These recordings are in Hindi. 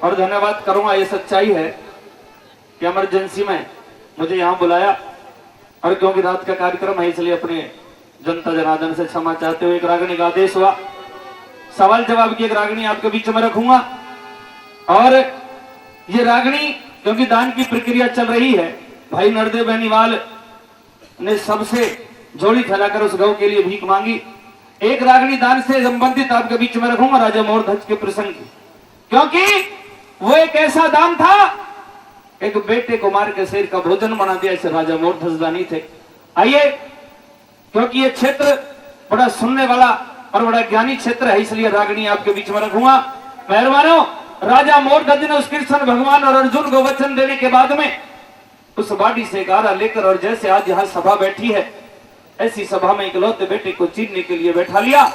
और धन्यवाद करूंगा। ये सच्चाई है कि इमरजेंसी में मुझे यहाँ बुलाया, और क्योंकि रात का कार्यक्रम है इसलिए अपने जनता जनार्दन से क्षमा चाहते हुए एक रागनी का आदेश हुआ। सवाल जवाब की एक रागनी आपके बीच में रखूंगा, और ये रागनी क्योंकि दान की प्रक्रिया चल रही है, भाई नरदेव बेनीवाल ने सबसे झोली फैलाकर उस गौ के लिए भीख मांगी। एक रागनी दान से संबंधित आपके बीच में रखूंगा राजा मोरध्वज के प्रसंग की, क्योंकि वो एक ऐसा दान था, एक बेटे को मार के शेर का भोजन बना दिया। ऐसे राजा मोरध्वज दानी थे। आइए, क्योंकि ये क्षेत्र बड़ा सुनने वाला और बड़ा ज्ञानी क्षेत्र है, इसलिए रागनी आपके बीच में रखूंगा। मेहरबानों, राजा मोरध्वज ने उस कृष्ण भगवान और अर्जुन को वचन देने के बाद में उस बाड़ी से गारा लेकर, और जैसे आज यहाँ सभा बैठी है ऐसी सभा में इकलौते बेटे को चीरने के लिए बैठा लिया।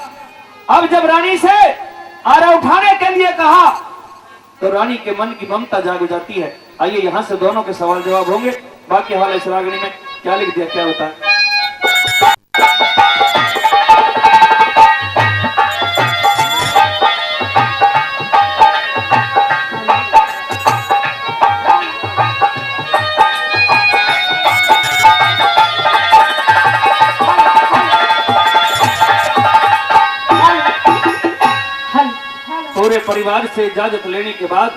अब जब रानी से आरा उठाने के लिए कहा तो रानी के मन की ममता जाग जाती है। आइए, यहाँ से दोनों के सवाल जवाब होंगे। बाकी हवाले इस रागनी में क्या लिख दिया, क्या होता है। पूरे परिवार से इजाजत लेने के बाद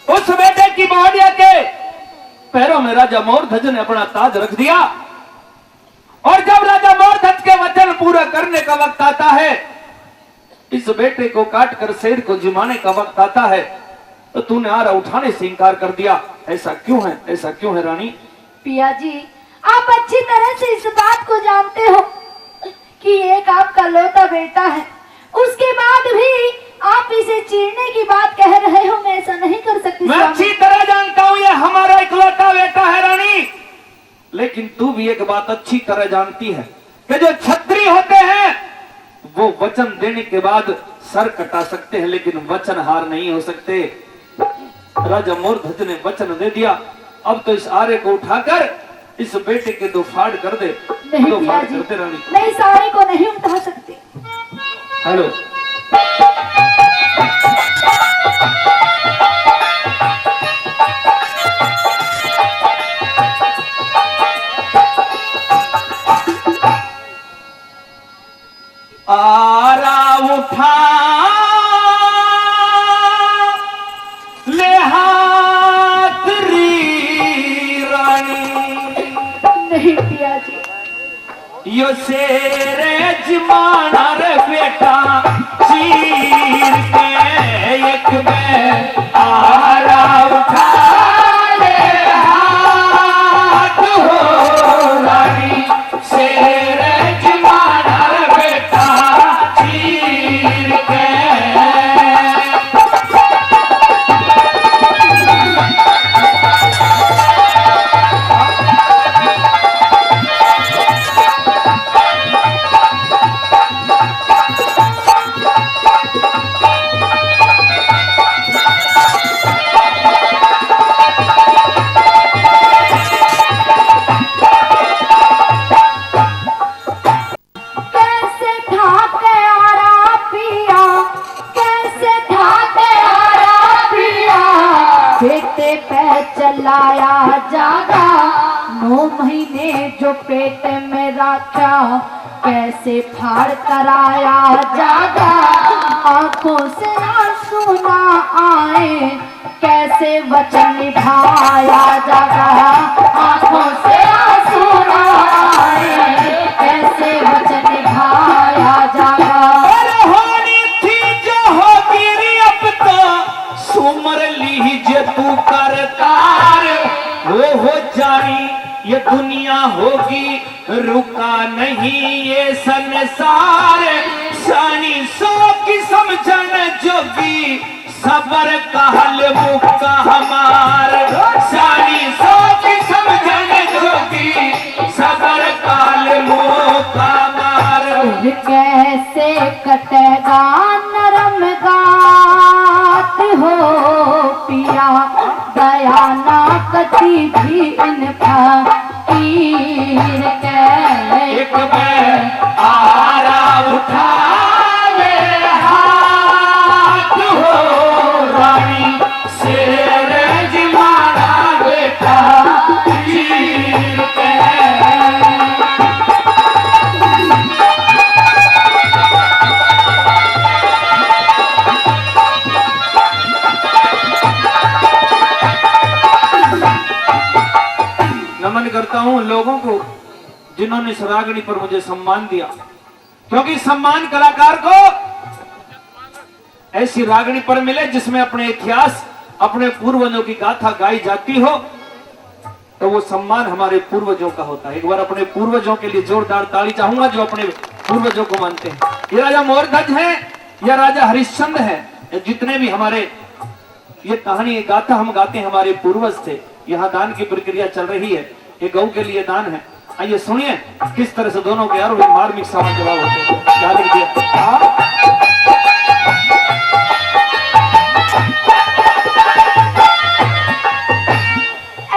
उस बेटे की बहुरिया के पैरों में राजा मोरध्वज ने अपना ताज रख दिया, और जब राजा मोरध्वज के वचन पूरा करने का वक्त आता है, इस बेटे को काटकर शेर को जिमाने का वक्त आता है, तो तूने आरा उठाने से इनकार कर दिया। ऐसा क्यों है, ऐसा क्यों है रानी? पिया जी, आप अच्छी तरह से इस बात को जानते हो कि एक आपका लौता बेटा है, उसके बाद भी आप इसे चीरने की बात कह रहे हो। मैं ऐसा नहीं कर सकती। मैं अच्छी तरह जानता हूँ ये हमारा इकलौता बेटा है रानी, लेकिन तू भी एक बात अच्छी तरह जानती है कि जो क्षत्रिय होते हैं वो वचन देने के बाद सर कटा सकते हैं, लेकिन वचन हार नहीं हो सकते। राजा मोरध्वज ने वचन दे दिया, अब तो इस आरे को उठाकर इस बेटे के दो फाड़ कर दे। नहीं पिया जी, रानी, मैं इस आरे को नहीं उठा सकती। हेलो, आरा उठा ले हाथ री रानी। नहीं पिया जी, यो शेर जमाना रे बेटा चीर के एक में आरा उठा ले हाथ हो रानी। शेर जमाना रे बेटा चीर के। चलाया जागा 9 महीने जो पेट में रखा, कैसे फाड़ कराया जागा। आंखों से आंसू ना आए, कैसे वचन निभाया जागा। आंखों से आंसू ना आए, कैसे वचन निभाया जागा। होनी थी जो होगी अब तो सुमर लीजिए तू करतार। वो हो जानी ये दुनिया होगी, रुका नहीं ये संसार। सानी सो की समझन जोगी, सबर कहल मुक्का हमार। सानी सो की समझन जोगी, सबर कहल मुक्का हमार। कैसे कटेगा नरम गात हो पिया, दया ना कती भी इन फकीर के। एक में आरा उठा ले हाथ हो जिन्होंने इस रागनी पर मुझे सम्मान दिया, क्योंकि सम्मान कलाकार को ऐसी रागनी पर मिले जिसमें अपने इतिहास, अपने पूर्वजों की गाथा गाई जाती हो, तो वो सम्मान हमारे पूर्वजों का होता है। एक बार अपने पूर्वजों के लिए जोरदार ताली चाहूंगा जो अपने पूर्वजों को मानते हैं। ये राजा मोरध्वज है या राजा हरिश्चंद्र है, जितने भी हमारे ये कहानी, ये गाथा हम गाते हैं, हमारे पूर्वज थे। यहाँ दान की प्रक्रिया चल रही है, ये गौ के लिए दान है। आइए सुनिए किस तरह से दोनों के यार मार्मिक सवाल जवाब होते हैं। क्या लिख दिया?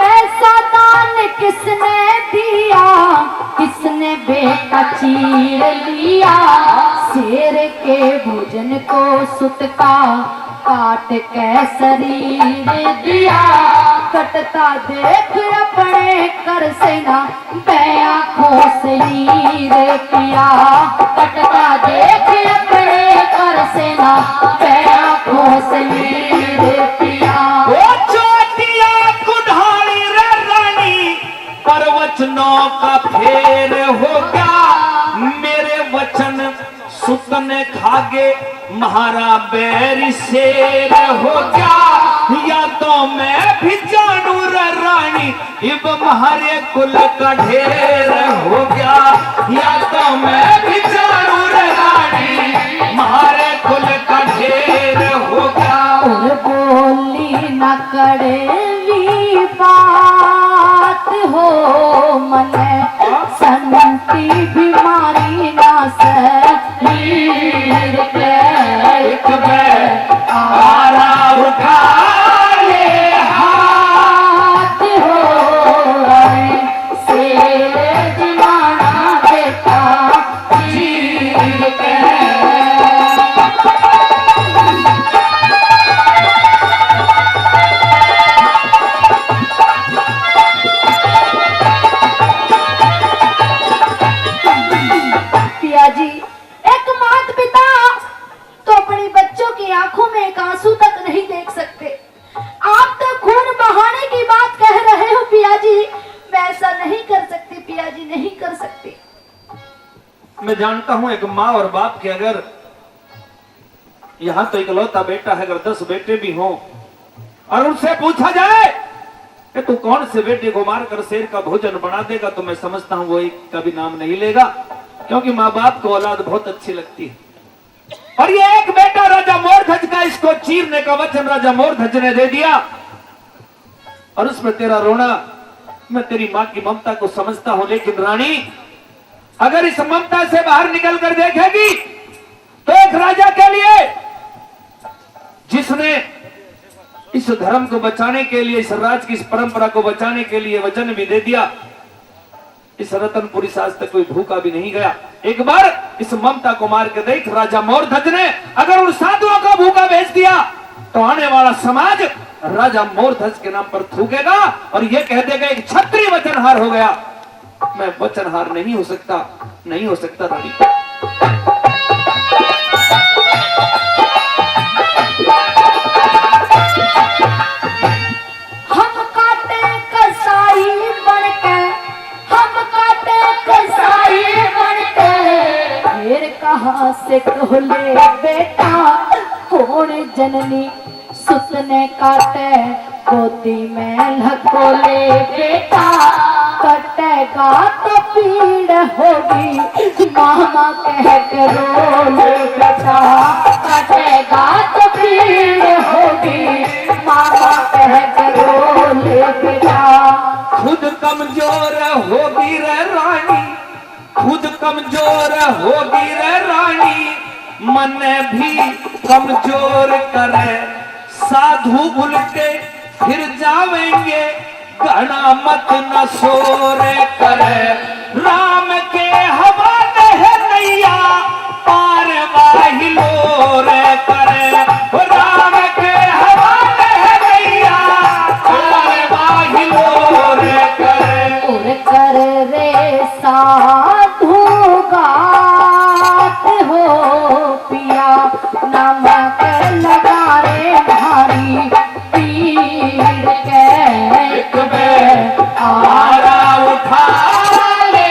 ऐसा दान किसने दिया, किसने बेटा चीर लिया, शेर के भोजन को सुत का काट के शरीर दिया, कटता देख अपने कर से ना बया खोसलीर पिया, कटता देख अपने कर से ना बया खोसलीर पिया। वो चोटिया कुल्हाड़ी रे रानी पर वचनों का फेर हो गया, मेरे वचन सुत ने खागे महारा बैर शेर हो गया, या तो मैं भी जानू रे रानी इब महारे कुल का ढेर हो गया, या तो मैं भी जानू रे रानी महारे कुल का ढेर हो गया। और बोली न कड़वी बात हो, मन संती बीमारी ना शरीर के, एक मैं आरा उठा ले हाथ हो, शेर जमाना बेटा चीर के। जी एक माता पिता तो अपने बच्चों की आंखों में एक आंसू तक नहीं देख सकते। आप तो खून बहाने की बात कह रहे हो पिया जी, मैं ऐसा नहीं कर सकती पिया जी, नहीं कर सकती। मैं जानता हूं एक माँ और बाप के अगर यहाँ तो इकलौता बेटा है, अगर 10 बेटे भी हों और उनसे पूछा जाए कि तू कौन से बेटे को मारकर शेर का भोजन बना देगा, तो मैं समझता हूं वो एक का भी नाम नहीं लेगा, क्योंकि माँ बाप को औलाद बहुत अच्छी लगती है। और ये एक बेटा राजा मोरध्वज का, इसको चीरने का वचन राजा मोरध्वज ने दे दिया, और उसमें तेरा रोना, मैं तेरी माँ की ममता को समझता हूं, लेकिन रानी अगर इस ममता से बाहर निकल कर देखेगी तो एक राजा के लिए जिसने इस धर्म को बचाने के लिए, इस राज की इस परंपरा को बचाने के लिए वचन भी दे दिया, इस रतनपुरी से आज तक कोई भूखा भी नहीं गया। एक बार इस ममता को मार के देख, राजा मोरध्वज ने अगर उन साधुओं को भूखा भेज दिया तो आने वाला समाज राजा मोरध्वज के नाम पर थूकेगा और ये कह देगा एक क्षत्रिय वचनहार हो गया। मैं वचनहार नहीं हो सकता, नहीं हो सकता रानी। हम काटे कसाई बनके, हम काटे कसाई बनके, फिर कहाँ से कहले बेटा कौन जननी सुत ने काटे गोदी में लकोले बेटा, कटेगा तो पीड़ होगी मामा कह के रोले बेटा, कटेगा तो पीड़ होगी मामा कह के रोले बेटा। खुद कमजोर होगी रे रानी, खुद कमजोर होगी रे रानी, मन भी कमजोर करे, साधु उल्टे फिर जावेंगे, घना मत न सोरे करे, राम के हवाले है नैया पार वाही लोरे करे, राम के हवाले है नैया पार वाही लोरे करे। उर कर रे साधु गात हो पिया, नमक लगा रे भारी पीर के, एक में आरा उठा ले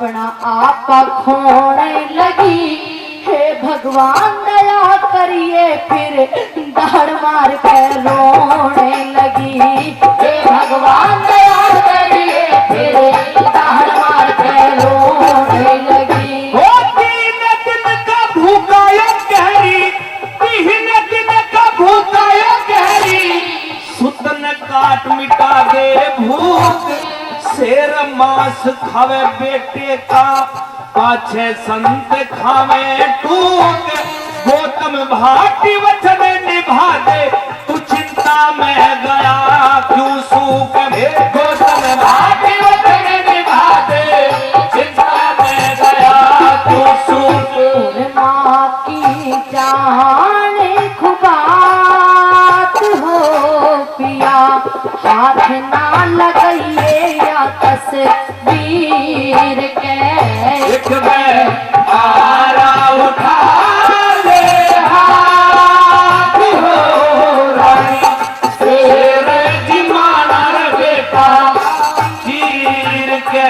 अपना आपा खोने लगी। हे भगवान दया करिए, फिर दाढ़ मार के रोने लगी। हे भगवान दया करिए, फिर दाढ़ मार के रोने लगी। हो 3 दिन का भूखा ये गहरी, 3 दिन का भूखा ये गहरी, सुतन काट मिटा दे भूख, शेर मांस खावे बेटे का, पाछे संत खावे टूक, गौतम भाटी वचन निभा दे, तू चिंता में गया क्यों सूख। गौतम भाटी वचन निभा दे, चिंता में गया क्यों सूख। माँ की जाने खुबात हो पिया, हाथ ना लगाइए या तस्वीर के। एक में आरा उठा ले हाथ हो रानी, शेर जी माना रे बेटा चीर के।